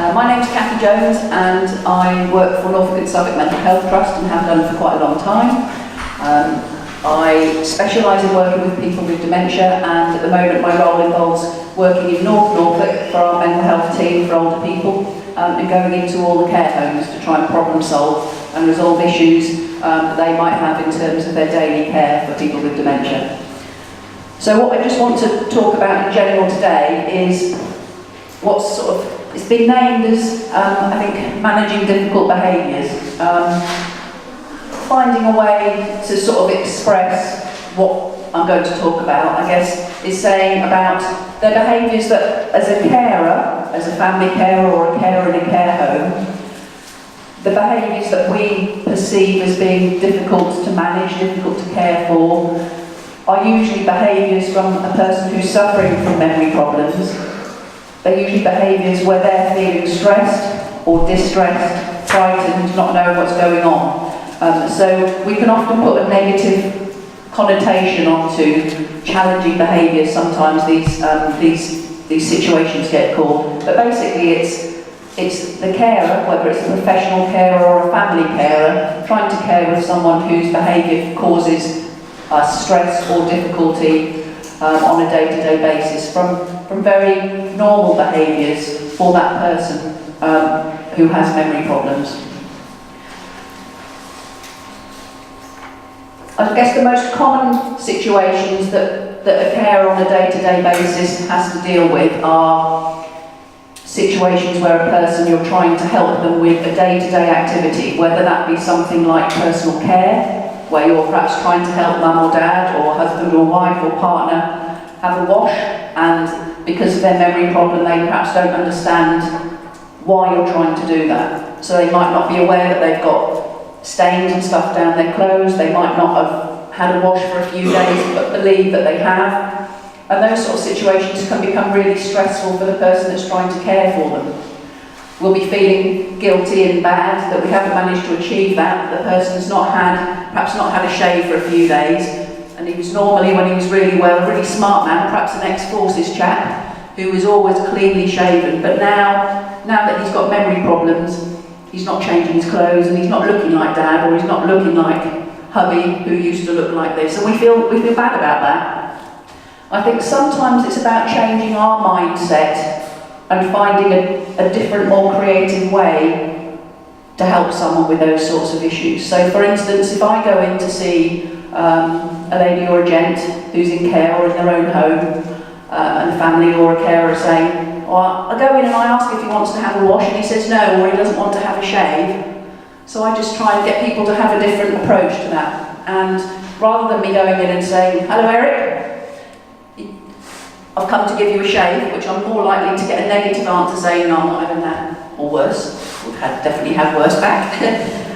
My name's Cathie Jones and I work for Norfolk and Suffolk Mental Health Trust and have done for quite a long time. I specialise in working with people with dementia, and at the moment my role involves working in North Norfolk for our mental health team for older people and going into all the care homes to try and problem solve and resolve issues that they might have in terms of their daily care for people with dementia. So what I just want to talk about in general today is what's it's been named as, I think, managing difficult behaviours. Finding a way to sort of express what I'm going to talk about, I guess, is saying about their behaviours that, as a carer, as a family carer or a carer in a care home, the behaviours that we perceive as being difficult to manage, difficult to care for, are usually behaviours from a person who's suffering from memory problems. They're usually behaviours where they're feeling stressed or distressed, frightened, not knowing what's going on. So we can often put a negative connotation onto challenging behaviours. Sometimes these situations get called, but basically it's the carer, whether it's a professional carer or a family carer, trying to care with someone whose behaviour causes stress or difficulty on a day-to-day basis, from very normal behaviours for that person who has memory problems. I guess the most common situations that a carer on a day-to-day basis has to deal with are situations where a person, you're trying to help them with a day-to-day activity, whether that be something like personal care, where you're perhaps trying to help mum or dad or husband or wife or partner have a wash, and because of their memory problem they perhaps don't understand why you're trying to do that. So they might not be aware that they've got stains and stuff down their clothes, they might not have had a wash for a few days but believe that they have. And those sort of situations can become really stressful for the person that's trying to care for them. We'll be feeling guilty and bad that we haven't managed to achieve that. The person's perhaps not had a shave for a few days, and he was normally, when he was really well, a really smart man, perhaps an ex-forces chap, who was always cleanly shaven, but now that he's got memory problems, he's not changing his clothes and he's not looking like dad, or he's not looking like hubby who used to look like this, and we feel bad about that. I think sometimes it's about changing our mindset and finding a different, more creative way to help someone with those sorts of issues. So for instance, if I go in to see a lady or a gent who's in care or in their own home, and a family or a carer saying, I go in and I ask if he wants to have a wash and he says no, or he doesn't want to have a shave. So I just try and get people to have a different approach to that. And rather than me going in and saying, hello Eric, I've come to give you a shave, which I'm more likely to get a negative answer saying, no, I'm not having that, or worse. We've definitely had worse back.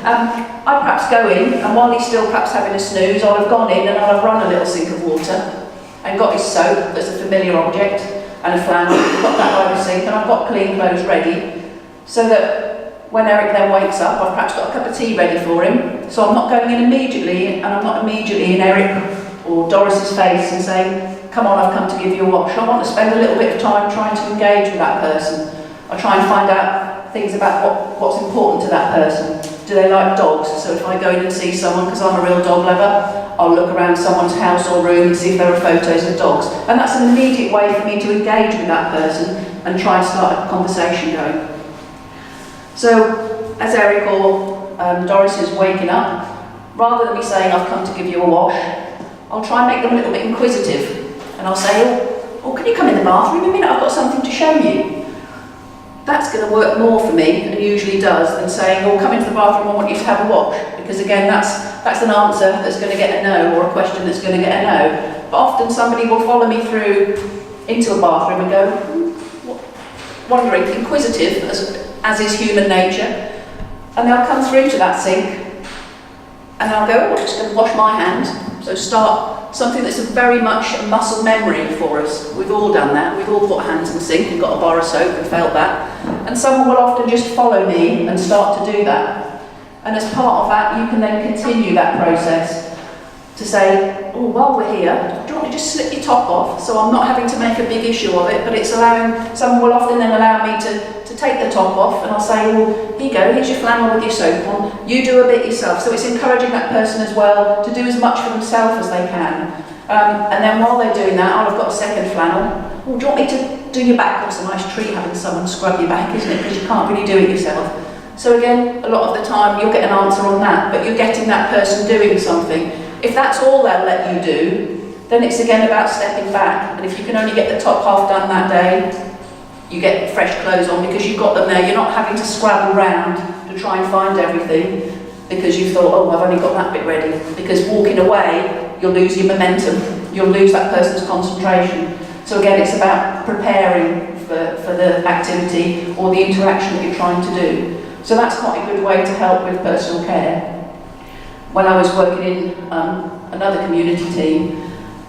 I'd perhaps go in, and while he's still perhaps having a snooze, I'll have gone in and I'll have run a little sink of water and got his soap, that's a familiar object, and a flannel, got that by the sink, and I've got clean clothes ready, so that when Eric then wakes up, I've perhaps got a cup of tea ready for him. So I'm not going in immediately, and I'm not immediately in Eric or Doris's face and saying, come on, I've come to give you a wash. I want to spend a little bit of time trying to engage with that person. I try and find out things about what's important to that person. Do they like dogs? So if I go in and see someone, because I'm a real dog lover, I'll look around someone's house or room and see if there are photos of dogs. And that's an immediate way for me to engage with that person and try and start a conversation going. So as Eric or Doris is waking up, rather than me saying I've come to give you a wash, I'll try and make them a little bit inquisitive. And I'll say, oh, can you come in the bathroom a minute? I've got something to show you. That's going to work more for me, and usually does, than saying, oh, come into the bathroom, I want you to have a wash. Because again, that's an answer that's going to get a no, or a question that's going to get a no. But often somebody will follow me through into a bathroom and go, wondering, inquisitive, as is human nature. And they'll come through to that sink, and I'll go, I'm just going to wash my hand. So start something that's very much a muscle memory for us. We've all done that. We've all put hands in the sink and got a bar of soap and felt that. And someone will often just follow me and start to do that. And as part of that, you can then continue that process to say, oh, while we're here, do you want to just slip your top off? So I'm not having to make a big issue of it, but it's allowing, someone will often then allow me to to take the top off, and I'll say, well, here you go, here's your flannel with your soap on, you do a bit yourself. So it's encouraging that person as well to do as much for themselves as they can. And then while they're doing that, I've got a second flannel. Well, do you want me to do your back? It's a nice treat having someone scrub your back, isn't it? Because you can't really do it yourself. So again, a lot of the time you'll get an answer on that, but you're getting that person doing something. If that's all they'll let you do, then it's again about stepping back. And if you can only get the top half done that day, you get fresh clothes on because you've got them there. You're not having to scrabble around to try and find everything because you thought, oh, I've only got that bit ready. Because walking away, you'll lose your momentum. You'll lose that person's concentration. So again, it's about preparing for the activity or the interaction that you're trying to do. So that's quite a good way to help with personal care. When I was working in another community team,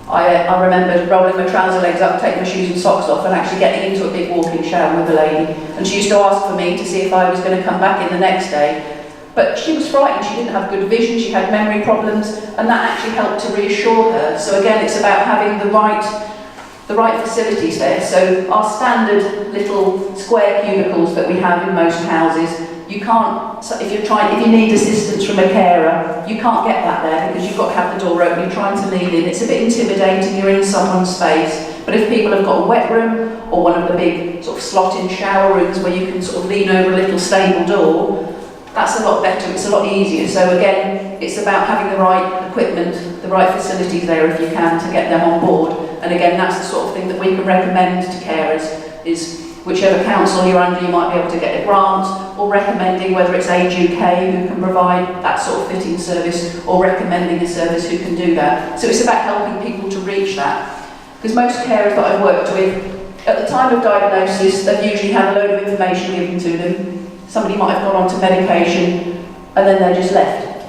I remember rolling my trouser legs up, taking my shoes and socks off and actually getting into a big walk-in shower with a lady. And she used to ask for me to see if I was going to come back in the next day. But she was frightened, she didn't have good vision, she had memory problems, and that actually helped to reassure her. So again, it's about having the right facilities there. So our standard little square cubicles that we have in most houses, you can't, so if you need assistance from a carer, you can't get that there because you've got to have the door open, you're trying to lean in. It's a bit intimidating, you're in someone's space. But if people have got a wet room or one of the big sort of slot-in shower rooms where you can sort of lean over a little stable door, that's a lot better, it's a lot easier. So again, it's about having the right equipment, the right facilities there if you can to get them on board. And again, that's the sort of thing that we can recommend to carers, is whichever council you're under, you might be able to get a grant, or recommending whether it's Age UK who can provide that sort of fitting service, or recommending a service who can do that. So it's about helping people to reach that. Because most carers that I've worked with, at the time of diagnosis, they've usually had a load of information given to them. Somebody might have gone on to medication, and then they're just left.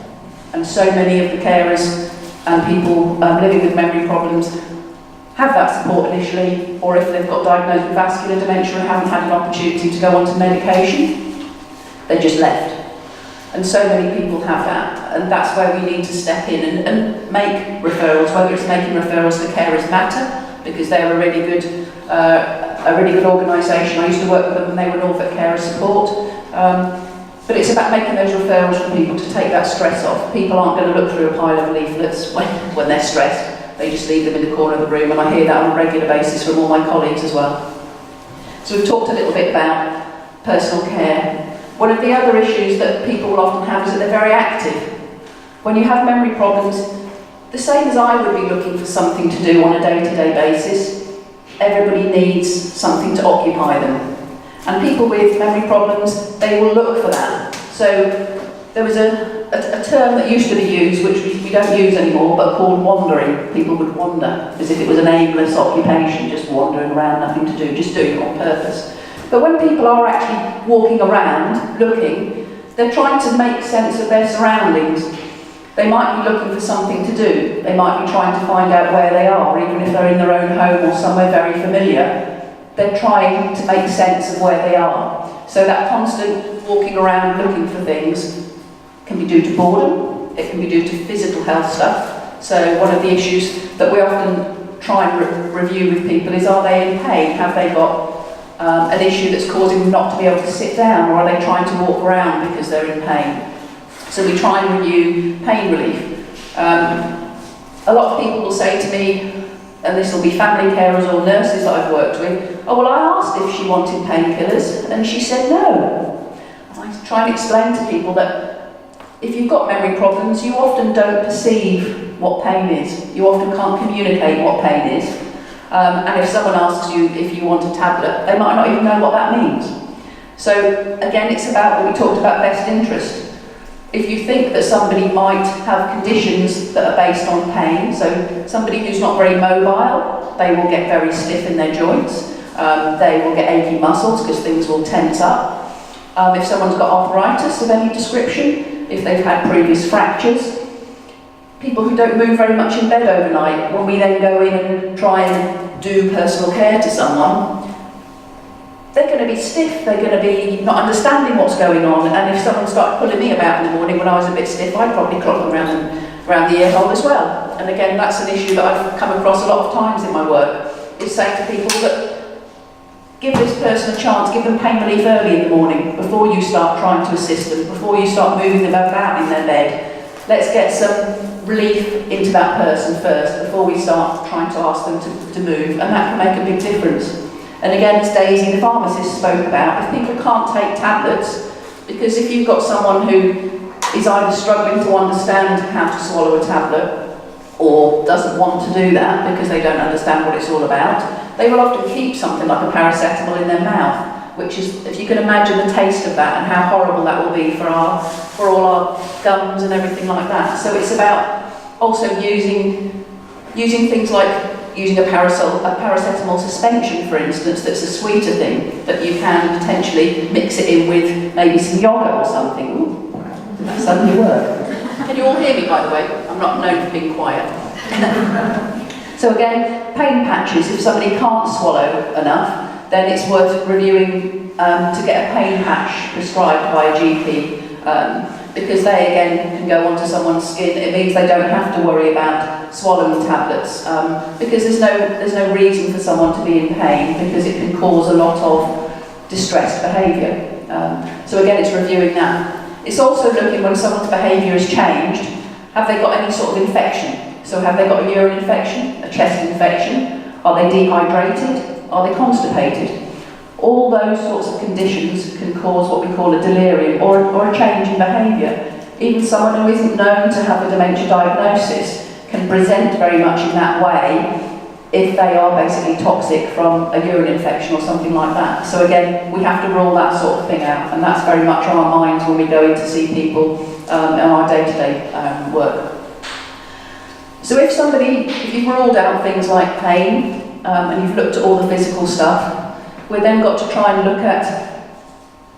And so many of the carers and people living with memory problems have that support initially, or if they've got diagnosed with vascular dementia and haven't had an opportunity to go on to medication, they're just left. And so many people have that, and that's where we need to step in and make referrals, whether it's making referrals to Carers Matter, because they're a really good organisation. I used to work with them when they were Norfolk Carer Support. But it's about making those referrals for people to take that stress off. People aren't going to look through a pile of leaflets when they're stressed. They just leave them in the corner of the room, and I hear that on a regular basis from all my colleagues as well. So we've talked a little bit about personal care. One of the other issues that people will often have is that they're very active. When you have memory problems, the same as I would be looking for something to do on a day-to-day basis, everybody needs something to occupy them. And people with memory problems, they will look for that. So there was a term that used to be used, which we don't use anymore, but called wandering. People would wander, as if it was an aimless occupation, just wandering around, nothing to do, just doing it on purpose. But when people are actually walking around, looking, they're trying to make sense of their surroundings. They might be looking for something to do. They might be trying to find out where they are, even if they're in their own home or somewhere very familiar. They're trying to make sense of where they are. So that constant walking around looking for things can be due to boredom, it can be due to physical health stuff. So one of the issues that we often try and review with people is, are they in pain? Have they got an issue that's causing them not to be able to sit down, or are they trying to walk around because they're in pain? So we try and review pain relief. A lot of people will say to me, and this will be family carers or nurses that I've worked with, oh, well, I asked if she wanted painkillers, and she said no. And I try and explain to people that if you've got memory problems, you often don't perceive what pain is. You often can't communicate what pain is. And if someone asks you if you want a tablet, they might not even know what that means. So again, it's about what we talked about, best interest. If you think that somebody might have conditions that are based on pain, so somebody who's not very mobile, they will get very stiff in their joints, they will get achy muscles because things will tense up. If someone's got arthritis of any description, if they've had previous fractures, people who don't move very much in bed overnight, when we then go in and try and do personal care to someone, they're going to be stiff, they're going to be not understanding what's going on, and if someone started pulling me about in the morning when I was a bit stiff, I'd probably clog them around the ear hole as well. And again, that's an issue that I've come across a lot of times in my work, is saying to people that give this person a chance, give them pain relief early in the morning before you start trying to assist them, before you start moving them about in their bed. Let's get some relief into that person first before we start trying to ask them to move, and that can make a big difference. And again, as Daisy, the pharmacist, spoke about, if people can't take tablets, because if you've got someone who is either struggling to understand how to swallow a tablet or doesn't want to do that because they don't understand what it's all about, they will often keep something like a paracetamol in their mouth, which is, if you can imagine the taste of that and how horrible that will be for all our gums and everything like that. So it's about also using things like using a paracetamol suspension, for instance, that's a sweeter thing that you can potentially mix it in with maybe some yogurt or something. Ooh, did that suddenly work? Can you all hear me, by the way? I'm not known for being quiet. So again, pain patches. If somebody can't swallow enough, then it's worth reviewing to get a pain patch prescribed by a GP, because they again can go onto someone's skin. It means they don't have to worry about swallowing tablets, because there's no reason for someone to be in pain, because it can cause a lot of distressed behaviour. So again, it's reviewing that. It's also looking when someone's behaviour has changed. Have they got any sort of infection? So have they got a urine infection, a chest infection? Are they dehydrated? Are they constipated? All those sorts of conditions can cause what we call a delirium or a change in behaviour. Even someone who isn't known to have a dementia diagnosis can present very much in that way if they are basically toxic from a urine infection or something like that. So again, we have to rule that sort of thing out, and that's very much on our minds when we go in to see people in our day-to-day work. So if you've ruled out things like pain, and you've looked at all the physical stuff, we've then got to try and look at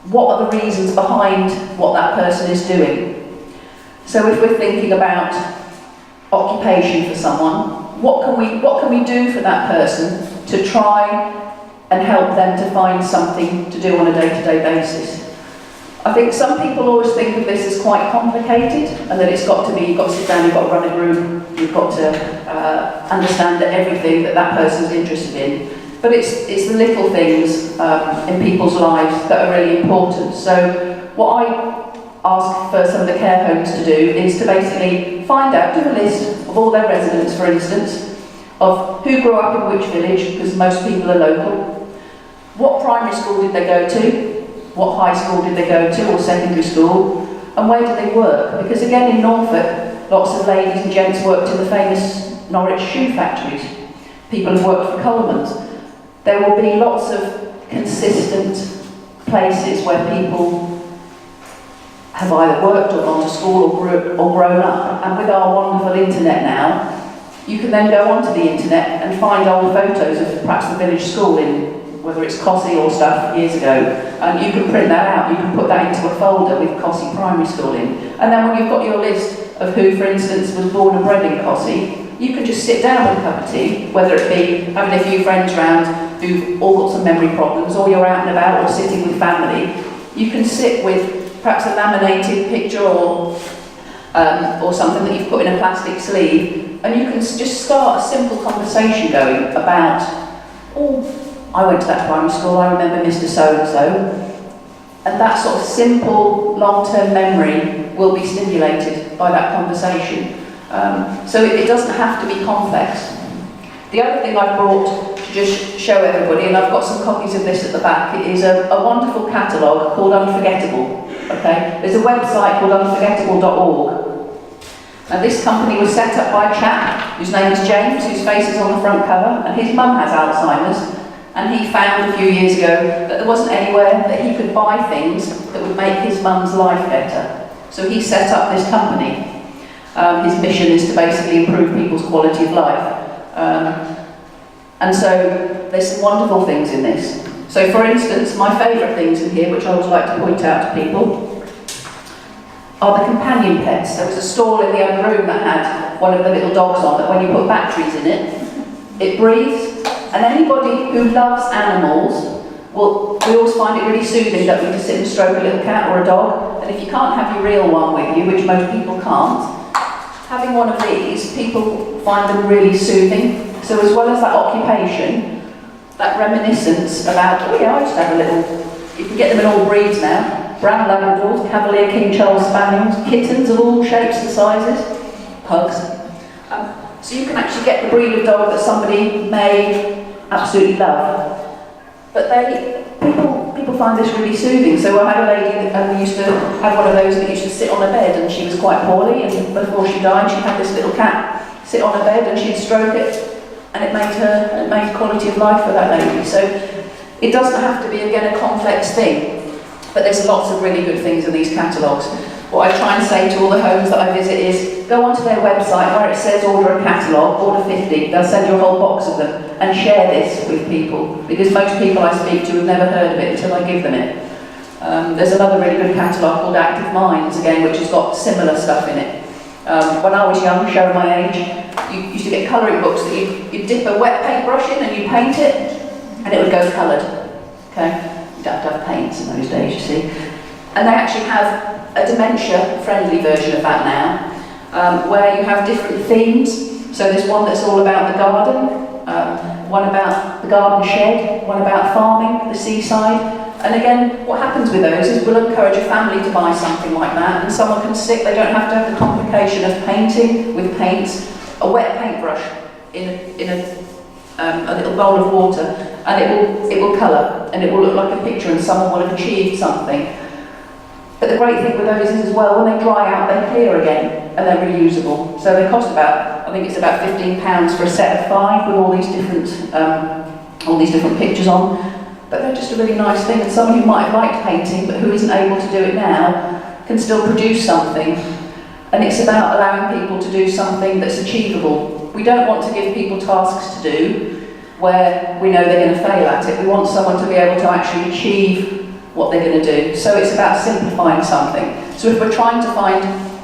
what are the reasons behind what that person is doing. So if we're thinking about occupation for someone, what can we do for that person to try and help them to find something to do on a day-to-day basis? I think some people always think of this as quite complicated, and that it's got to be, you've got to sit down, you've got to run a group, you've got to understand everything that person's interested in. But it's the little things in people's lives that are really important. So what I ask for some of the care homes to do is to basically find out, do a list of all their residents, for instance, of who grew up in which village, because most people are local, what primary school did they go to, what high school did they go to, or secondary school, and where did they work? Because again, in Norfolk, lots of ladies and gents worked in the famous Norwich shoe factories. People have worked for Coleman's. There will be lots of consistent places where people have either worked or gone to school or grown up. And with our wonderful internet now, you can then go onto the internet and find old photos of perhaps the village school in, whether it's Cathie or stuff years ago, and you can print that out, you can put that into a folder with Cathie Primary School in. And then when you've got your list of who, for instance, was born and bred in Cathie, you can just sit down with a cup of tea, whether it be having a few friends round who've all got some memory problems, or you're out and about, or sitting with family. You can sit with perhaps a laminated picture or something that you've put in a plastic sleeve, and you can just start a simple conversation going about, oh, I went to that primary school, I remember Mr. So-and-so, and that sort of simple, long-term memory will be stimulated by that conversation. So it doesn't have to be complex. The other thing I brought to just show everybody, and I've got some copies of this at the back, it is a wonderful catalogue called Unforgettable. Okay? There's a website called unforgettable.org. Now this company was set up by a chap whose name is James, whose face is on the front cover, and his mum has Alzheimer's. And he found a few years ago that there wasn't anywhere that he could buy things that would make his mum's life better. So he set up this company. His mission is to basically improve people's quality of life. And so there's some wonderful things in this. So for instance, my favourite things in here, which I always like to point out to people, are the companion pets. There was a stall in the other room that had one of the little dogs on that when you put batteries in it, it breathes. And anybody who loves animals, we always find it really soothing that we just sit and stroke a little cat or a dog. And if you can't have your real one with you, which most people can't, having one of these, people find them really soothing. So as well as that occupation, that reminiscence about, oh yeah, I used to have a little, you can get them in all breeds now, brown Labradors, Cavalier King Charles Spaniels, kittens of all shapes and sizes, pugs. So you can actually get the breed of dog that somebody may absolutely love. But people find this really soothing. So I had a lady that we used to have one of those that used to sit on a bed, and she was quite poorly, and before she died she had this little cat sit on her bed and she'd stroke it, and it made quality of life for that lady. So it doesn't have to be, again, a complex thing, but there's lots of really good things in these catalogues. What I try and say to all the homes that I visit is, go onto their website where it says order a catalogue, order 50, they'll send you a whole box of them, and share this with people, because most people I speak to have never heard of it until I give them it. There's another really good catalogue called Active Minds, again, which has got similar stuff in it. When I was young, showing my age, you used to get colouring books that you'd dip a wet paintbrush in and you paint it, and it would go coloured. Okay? You don't have to have paints in those days, you see. And they actually have a dementia-friendly version of that now, where you have different themes. So there's one that's all about the garden, one about the garden shed, one about farming, the seaside. And again, what happens with those is we'll encourage a family to buy something like that, and someone can sit, they don't have to have the complication of painting with paints, a wet paintbrush in a little bowl of water, and it will colour, and it will look like a picture, and someone will have achieved something. But the great thing with those is as well, when they dry out, they clear again, and they're reusable. So they cost about, I think it's about £15 for a set of 5 with all these different pictures on. But they're just a really nice thing, and someone who might have liked painting but who isn't able to do it now can still produce something. And it's about allowing people to do something that's achievable. We don't want to give people tasks to do where we know they're going to fail at it. We want someone to be able to actually achieve what they're going to do. So it's about simplifying something. So if we're trying to find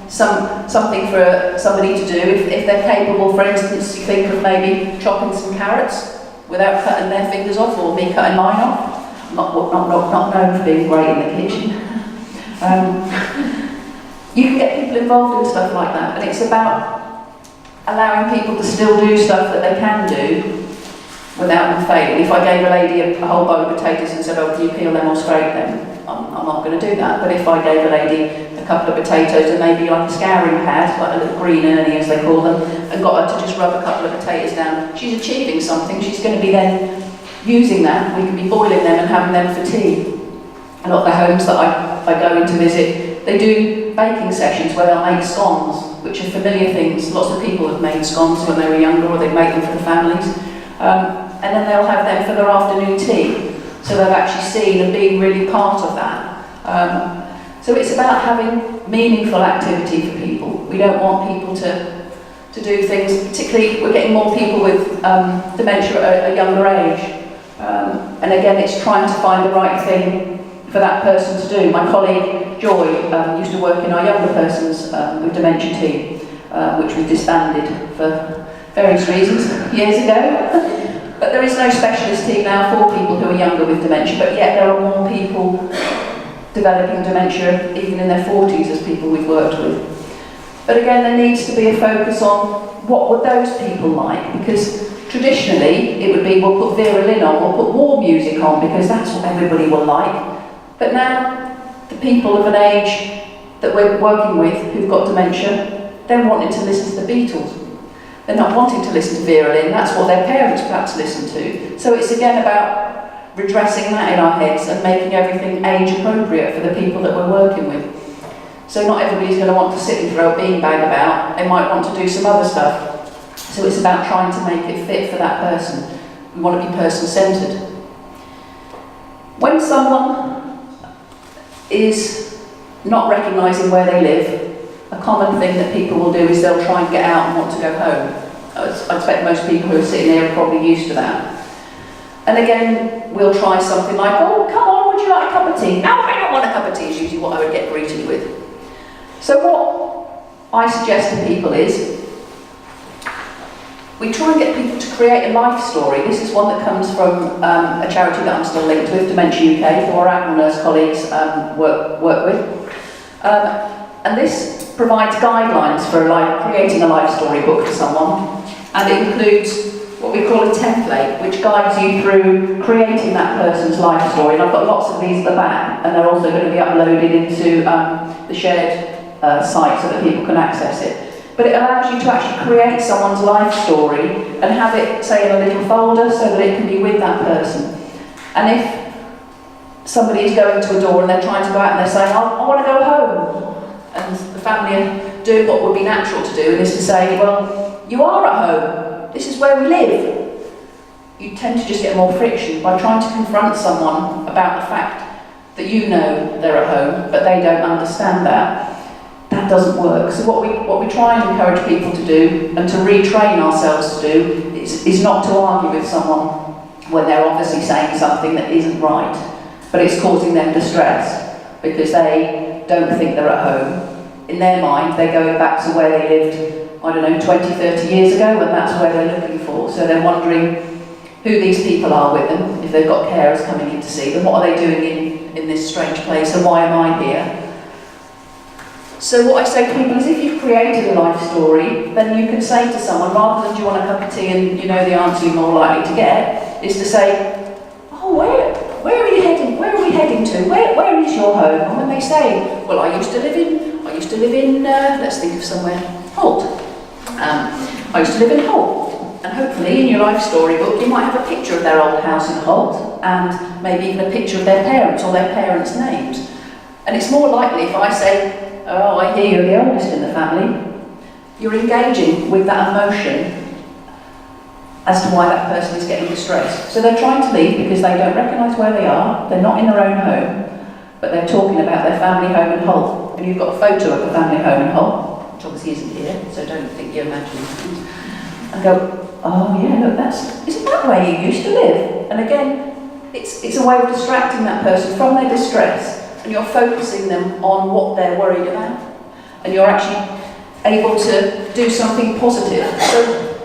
something for somebody to do, if they're capable, for instance, you think of maybe chopping some carrots without cutting their fingers off, or me cutting mine off. Not known for being great in the kitchen. You can get people involved in stuff like that, and it's about allowing people to still do stuff that they can do without them failing. If I gave a lady a whole bowl of potatoes and said, oh, can you peel them or scrape them? I'm not going to do that. But if I gave a lady a couple of potatoes and maybe like a scouring pad, like a little green Ernie as they call them, and got her to just rub a couple of potatoes down, she's achieving something. She's going to be then using that. We can be boiling them and having them for tea. A lot of the homes that I go in to visit, they do baking sessions where they'll make scones, which are familiar things. Lots of people have made scones when they were younger, or they've made them for the families. And then they'll have them for their afternoon tea. So they've actually seen and been really part of that. So it's about having meaningful activity for people. We don't want people to do things, particularly we're getting more people with dementia at a younger age. And again, it's trying to find the right thing for that person to do. My colleague Joy used to work in our younger persons with dementia team, which was disbanded for various reasons years ago. But there is no specialist team now for people who are younger with dementia, but yet there are more people developing dementia even in their 40s as people we've worked with. But again, there needs to be a focus on what would those people like, because traditionally it would be we'll put Vera Lynn on, we'll put war music on because that's what everybody will like. But now the people of an age that we're working with who've got dementia, they're wanting to listen to the Beatles. They're not wanting to listen to Vera Lynn, that's what their parents perhaps listen to. So it's again about redressing that in our heads and making everything age appropriate for the people that we're working with. So not everybody's going to want to sit and throw a beanbag about, they might want to do some other stuff. So it's about trying to make it fit for that person. We want to be person-centred. When someone is not recognising where they live, a common thing that people will do is they'll try and get out and want to go home. I expect most people who are sitting there are probably used to that. And again, we'll try something like, oh, come on, would you like a cup of tea? No, I don't want a cup of tea, is usually what I would get greeted with. So what I suggest to people is, we try and get people to create a life story. This is one that comes from a charity that I'm still linked with, Dementia UK, who our admiral nurse colleagues work with. And this provides guidelines for creating a life story book for someone, and it includes what we call call a template, which guides you through creating that person's life story. And I've got lots of these at the back, and they're also going to be uploaded into the shared site so that people can access it. But it allows you to actually create someone's life story and have it, say, in a little folder so that it can be with that person. And if somebody is going to a door and they're trying to go out and they're saying, I want to go home, and the family are doing what would be natural to do, and is to say, well, you are at home, this is where we live. You tend to just get more friction by trying to confront someone about the fact that you know they're at home, but they don't understand that. That doesn't work. So what we try and encourage people to do, and to retrain ourselves to do, is not to argue with someone when they're obviously saying something that isn't right, but it's causing them distress because they don't think they're at home. In their mind, they're going back to where they lived, I don't know, 20, 30 years ago, and that's where they're looking for. So they're wondering who these people are with them, if they've got carers coming in to see them, what are they doing in this strange place, and why am I here? So what I say to people is, if you've created a life story, then you can say to someone, rather than do you want a cup of tea and you know the answer you're more likely to get, is to say, oh, where are you heading? Where are we heading to? Where is your home? And when they say, well, I used to live in, let's think of somewhere, Holt. I used to live in Holt. And hopefully in your life story book you might have a picture of their old house in Holt, and maybe even a picture of their parents or their parents' names. And it's more likely if I say, oh, I hear you're the oldest in the family, you're engaging with that emotion as to why that person is getting distressed. So they're trying to leave because they don't recognise where they are, they're not in their own home, but they're talking about their family home in Hull. And you've got a photo of the family home in Hull, which obviously isn't here, so don't think you're imagining things. And go, oh yeah, look, isn't that where you used to live? And again, it's a way of distracting that person from their distress, and you're focusing them on what they're worried about, and you're actually able to do something positive.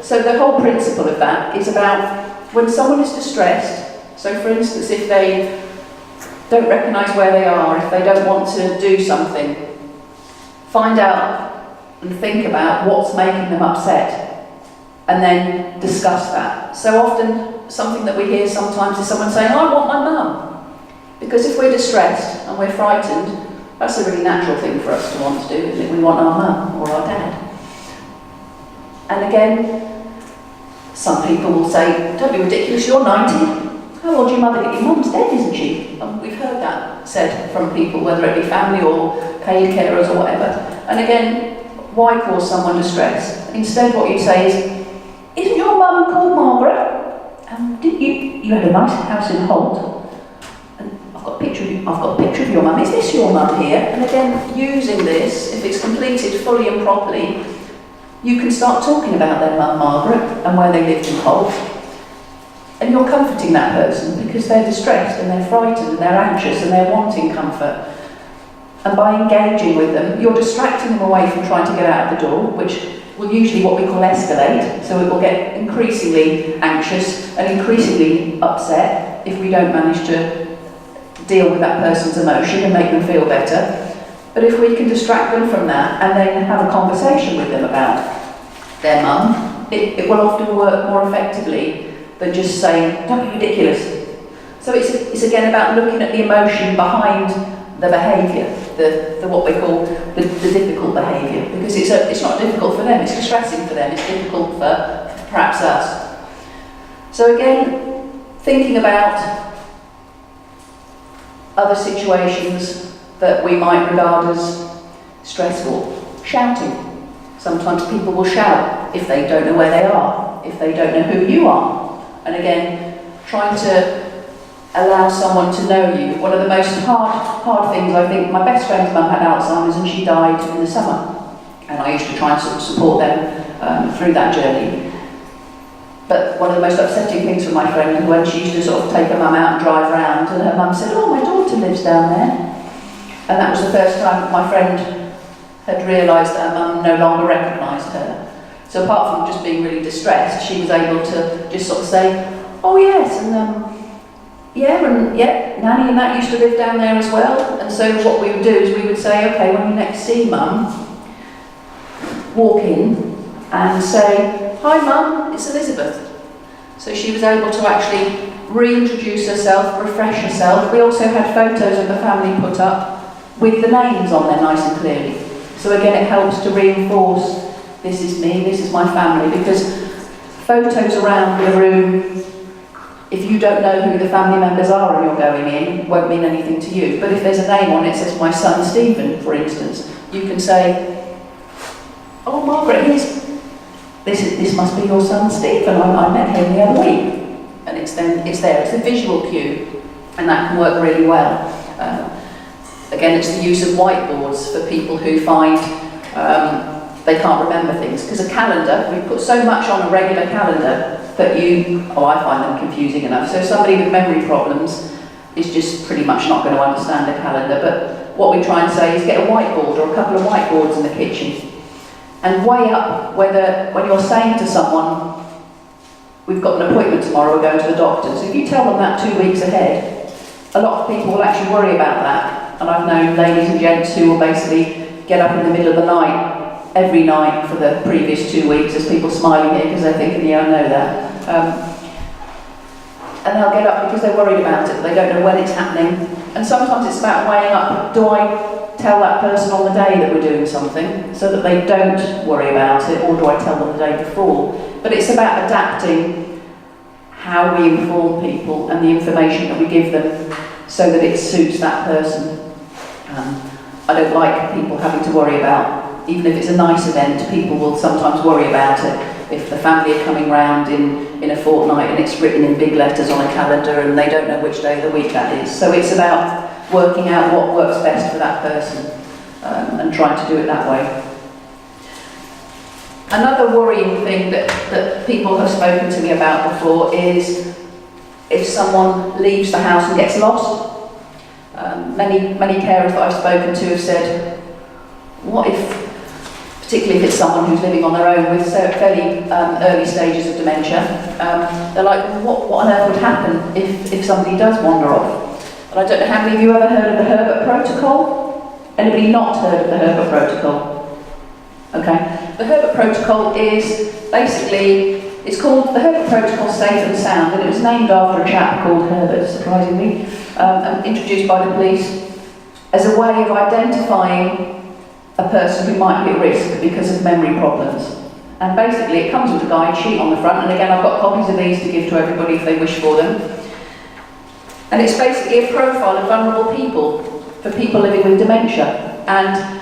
So the whole principle of that is about when someone is distressed, so for instance, if they don't recognise where they are, if they don't want to do something, find out and think about what's making them upset, and then discuss that. So often, something that we hear sometimes is someone saying, I want my mum. Because if we're distressed and we're frightened, that's a really natural thing for us to want to do, isn't it? We want our mum or our dad. And again, some people will say, don't be ridiculous, you're 90. How old is your mother? Your mum's dead, isn't she? And we've heard that said from people, whether it be family or paid carers or whatever. And again, why cause someone distress? Instead, what you say is, isn't your mum called Margaret? Didn't you had a nice house in Holt? I've got a picture of your mum. Is this your mum here? And again, using this, if it's completed fully and properly, you can start talking about their mum Margaret and where they lived in Holt. And you're comforting that person because they're distressed and they're frightened and they're anxious and they're wanting comfort. And by engaging with them, you're distracting them away from trying to get out of the door, which will usually what we call escalate. So it will get increasingly anxious and increasingly upset if we don't manage to deal with that person's emotion and make them feel better. But if we can distract them from that and then have a conversation with them about their mum, it will often work more effectively than just saying, don't be ridiculous. So it's again about looking at the emotion behind the behaviour, the what we call the difficult behaviour, because it's not difficult for them, it's distressing for them, it's difficult for perhaps us. So again, thinking about other situations that we might regard as stressful. Shouting. Sometimes people will shout if they don't know where they are, if they don't know who you are. And again, trying to allow someone to know you. One of the most hard things, I think, my best friend's mum had Alzheimer's and she died in the summer. And I used to try and sort of support them through that journey. But one of the most upsetting things for my friend was when she used to sort of take her mum out and drive around, and her mum said, oh, my daughter lives down there. And that was the first time that my friend had realised that her mum no longer recognised her. So apart from just being really distressed, she was able to just sort of say, oh yes, and Nanny and that used to live down there as well. And so what we would do is we would say, okay, when you next see Mum, walk in and say, hi Mum, it's Elizabeth. So she was able to actually reintroduce herself, refresh herself. We also had photos of the family put up with the names on there nice and clearly. So again, it helps to reinforce, this is me, this is my family, because photos around the room, if you don't know who the family members are and you're going in, won't mean anything to you. But if there's a name on it, says my son Stephen, for instance, you can say, oh Margaret, this must be your son Stephen, I met him the other week. And it's there, it's a visual cue, and that can work really well. Again, it's the use of whiteboards for people who find they can't remember things. Because a calendar, we put so much on a regular calendar that I find them confusing enough. So somebody with memory problems is just pretty much not going to understand a calendar. But what we try and say is get a whiteboard or a couple of whiteboards in the kitchen and weigh up whether, when you're saying to someone, we've got an appointment tomorrow, we're going to the doctors. If you tell them that 2 weeks ahead, a lot of people will actually worry about that. And I've known ladies and gents who will basically get up in the middle of the night, every night for the previous 2 weeks. There's people smiling here because they're thinking, yeah, I know that. And they'll get up because they're worried about it. They don't know when it's happening. And sometimes it's about weighing up, do I tell that person on the day that we're doing something so that they don't worry about it, or do I tell them the day before? But it's about adapting how we inform people and the information that we give them so that it suits that person. I don't like people having to worry about, even if it's a nice event, people will sometimes worry about it. If the family are coming round in a fortnight and it's written in big letters on a calendar and they don't know which day of the week that is. So it's about working out what works best for that person and trying to do it that way. Another worrying thing that people have spoken to me about before is if someone leaves the house and gets lost. Many carers that I've spoken to have said, what if, particularly if it's someone who's living on their own with fairly early stages of dementia, they're like, well, what on earth would happen if somebody does wander off? And I don't know how many of you ever heard of the Herbert Protocol? Anybody not heard of the Herbert Protocol? Okay. The Herbert Protocol is basically, it's called the Herbert Protocol Safe and Sound, and it was named after a chap called Herbert, surprisingly, and introduced by the police as a way of identifying a person who might be at risk because of memory problems. And basically it comes with a guide sheet on the front, and again I've got copies of these to give to everybody if they wish for them. And it's basically a profile of vulnerable people, for people living with dementia. And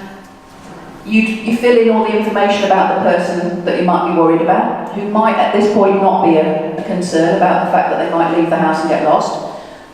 you fill in all the information about the person that you might be worried about, who might at this point not be a concern about the fact that they might leave the house and get lost.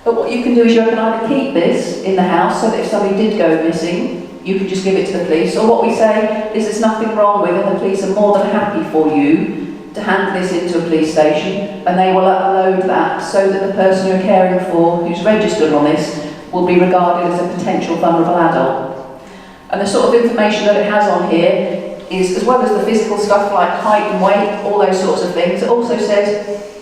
But what you can do is you can either keep this in the house so that if somebody did go missing, you can just give it to the police. Or what we say is there's nothing wrong with it, and the police are more than happy for you to hand this into a police station, and they will upload that so that the person you're caring for, who's registered on this, will be regarded as a potential vulnerable adult. And the sort of information that it has on here is, as well as the physical stuff like height and weight, all those sorts of things, it also says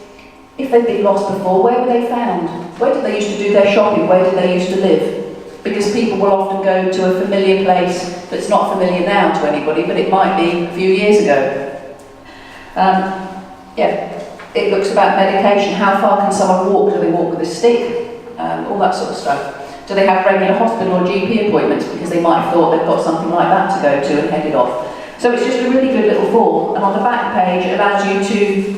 if they've been lost before, where were they found? Where did they used to do their shopping? Where did they used to live? Because people will often go to a familiar place that's not familiar now to anybody, but it might be a few years ago. It looks about medication. How far can someone walk? Do they walk with a stick? All that sort of stuff. Do they have regular hospital or GP appointments because they might have thought they've got something like that to go to and headed off? So it's just a really good little form, and on the back page it allows you to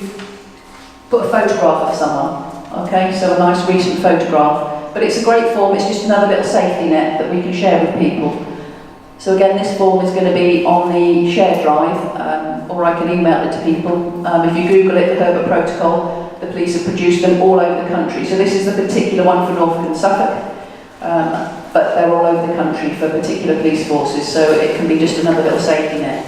put a photograph of someone, okay, so a nice recent photograph. But it's a great form, it's just another little safety net that we can share with people. So again, this form is going to be on the shared drive, or I can email it to people. If you Google it, the Herbert Protocol, the police have produced them all over the country. So this is a particular one for Norfolk and Suffolk. But they're all over the country for particular police forces, so it can be just another little safety net.